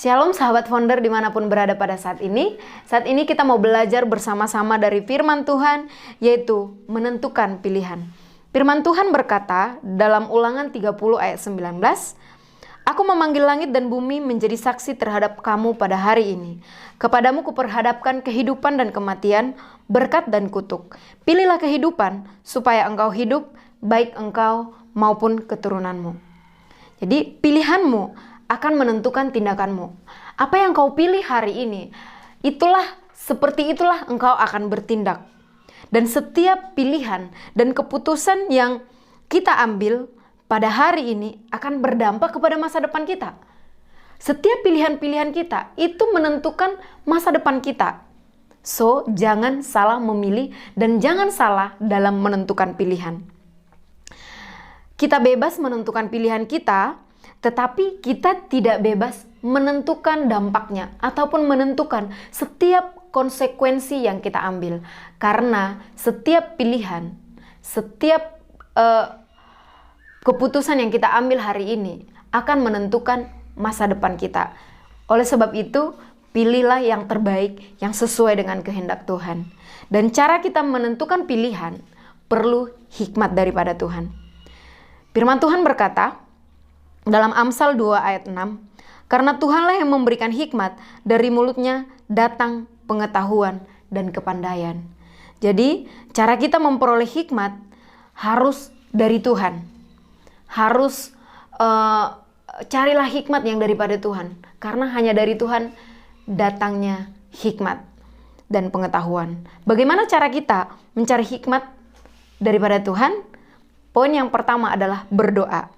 Shalom sahabat founder dimanapun berada pada saat ini. Saat ini kita mau belajar bersama-sama dari firman Tuhan, yaitu menentukan pilihan. Firman Tuhan berkata dalam Ulangan 30 ayat 19, Aku memanggil langit dan bumi menjadi saksi terhadap kamu pada hari ini. Kepadamu kuperhadapkan kehidupan dan kematian, berkat dan kutuk. Pilihlah kehidupan supaya engkau hidup, baik engkau maupun keturunanmu. Jadi pilihanmu akan menentukan tindakanmu. Apa yang kau pilih hari ini, seperti itulah engkau akan bertindak. Dan setiap pilihan dan keputusan yang kita ambil pada hari ini akan berdampak kepada masa depan kita. Setiap pilihan-pilihan kita itu menentukan masa depan kita. So, jangan salah memilih dan jangan salah dalam menentukan pilihan. Kita bebas menentukan pilihan kita, tetapi kita tidak bebas menentukan dampaknya ataupun menentukan setiap konsekuensi yang kita ambil. Karena setiap pilihan, setiap keputusan yang kita ambil hari ini akan menentukan masa depan kita. Oleh sebab itu, pilihlah yang terbaik yang sesuai dengan kehendak Tuhan. Dan cara kita menentukan pilihan perlu hikmat daripada Tuhan. Firman Tuhan berkata, dalam Amsal 2 ayat 6, karena Tuhanlah yang memberikan hikmat, dari mulutnya datang pengetahuan dan kepandaian. Jadi, cara kita memperoleh hikmat harus dari Tuhan. Harus carilah hikmat yang daripada Tuhan. Karena hanya dari Tuhan datangnya hikmat dan pengetahuan. Bagaimana cara kita mencari hikmat daripada Tuhan? Poin yang pertama adalah berdoa.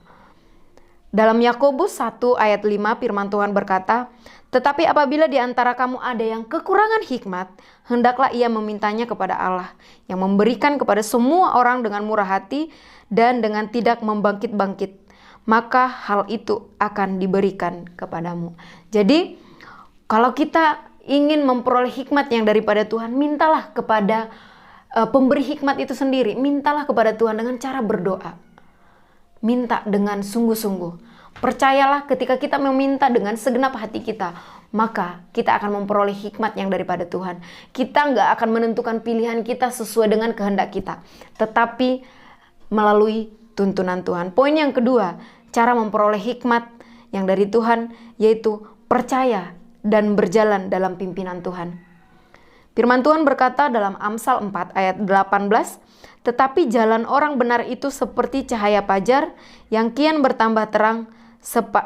Dalam Yakobus 1 ayat 5 firman Tuhan berkata, tetapi apabila di antara kamu ada yang kekurangan hikmat, hendaklah ia memintanya kepada Allah, yang memberikan kepada semua orang dengan murah hati dan dengan tidak membangkit-bangkit, maka hal itu akan diberikan kepadamu. Jadi, kalau kita ingin memperoleh hikmat yang daripada Tuhan, mintalah kepada pemberi hikmat itu sendiri, mintalah kepada Tuhan dengan cara berdoa. Minta dengan sungguh-sungguh. Percayalah ketika kita meminta dengan segenap hati kita, maka kita akan memperoleh hikmat yang daripada Tuhan. Kita nggak akan menentukan pilihan kita sesuai dengan kehendak kita, tetapi melalui tuntunan Tuhan. Poin yang kedua, cara memperoleh hikmat yang dari Tuhan, yaitu percaya dan berjalan dalam pimpinan Tuhan. Firman Tuhan berkata dalam Amsal 4 ayat 18, tetapi jalan orang benar itu seperti cahaya fajar yang kian bertambah terang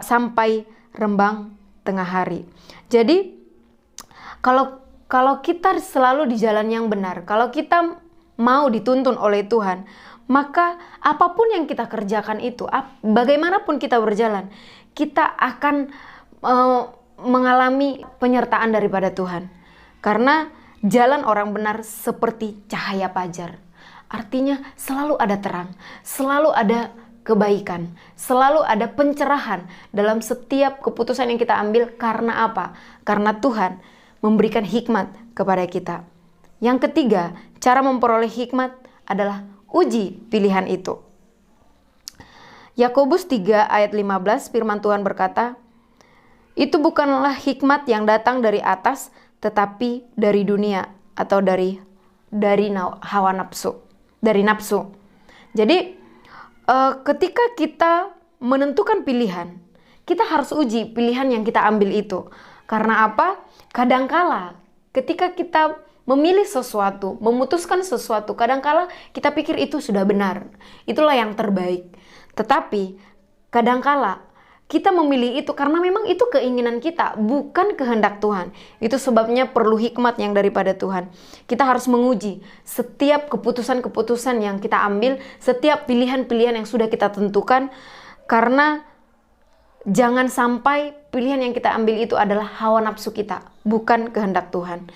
sampai rembang tengah hari. Jadi kalau kita selalu di jalan yang benar, kalau kita mau dituntun oleh Tuhan, maka apapun yang kita kerjakan itu, bagaimanapun kita berjalan, kita akan mengalami penyertaan daripada Tuhan. Karena jalan orang benar seperti cahaya fajar. Artinya selalu ada terang, selalu ada kebaikan, selalu ada pencerahan dalam setiap keputusan yang kita ambil. Karena apa? Karena Tuhan memberikan hikmat kepada kita. Yang ketiga, cara memperoleh hikmat adalah uji pilihan itu. Yakobus 3 ayat 15 firman Tuhan berkata, itu bukanlah hikmat yang datang dari atas, tetapi dari dunia atau dari hawa nafsu. Dari nafsu. Jadi ketika kita menentukan pilihan, kita harus uji pilihan yang kita ambil itu. Karena apa? Kadangkala ketika kita memilih sesuatu, memutuskan sesuatu, kadangkala kita pikir itu sudah benar, itulah yang terbaik. Tetapi kadangkala kita memilih itu karena memang itu keinginan kita, bukan kehendak Tuhan. Itu sebabnya perlu hikmat yang daripada Tuhan. Kita harus menguji setiap keputusan-keputusan yang kita ambil, setiap pilihan-pilihan yang sudah kita tentukan. Karena jangan sampai pilihan yang kita ambil itu adalah hawa nafsu kita, bukan kehendak Tuhan.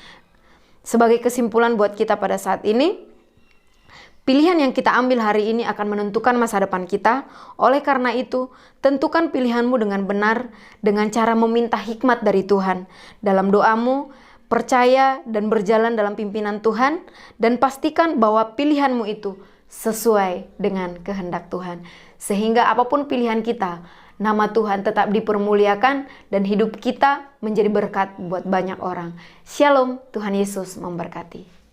Sebagai kesimpulan buat kita pada saat ini, pilihan yang kita ambil hari ini akan menentukan masa depan kita. Oleh karena itu, tentukan pilihanmu dengan benar dengan cara meminta hikmat dari Tuhan. Dalam doamu, percaya dan berjalan dalam pimpinan Tuhan, dan pastikan bahwa pilihanmu itu sesuai dengan kehendak Tuhan. Sehingga apapun pilihan kita, nama Tuhan tetap dipermuliakan, dan hidup kita menjadi berkat buat banyak orang. Shalom, Tuhan Yesus memberkati.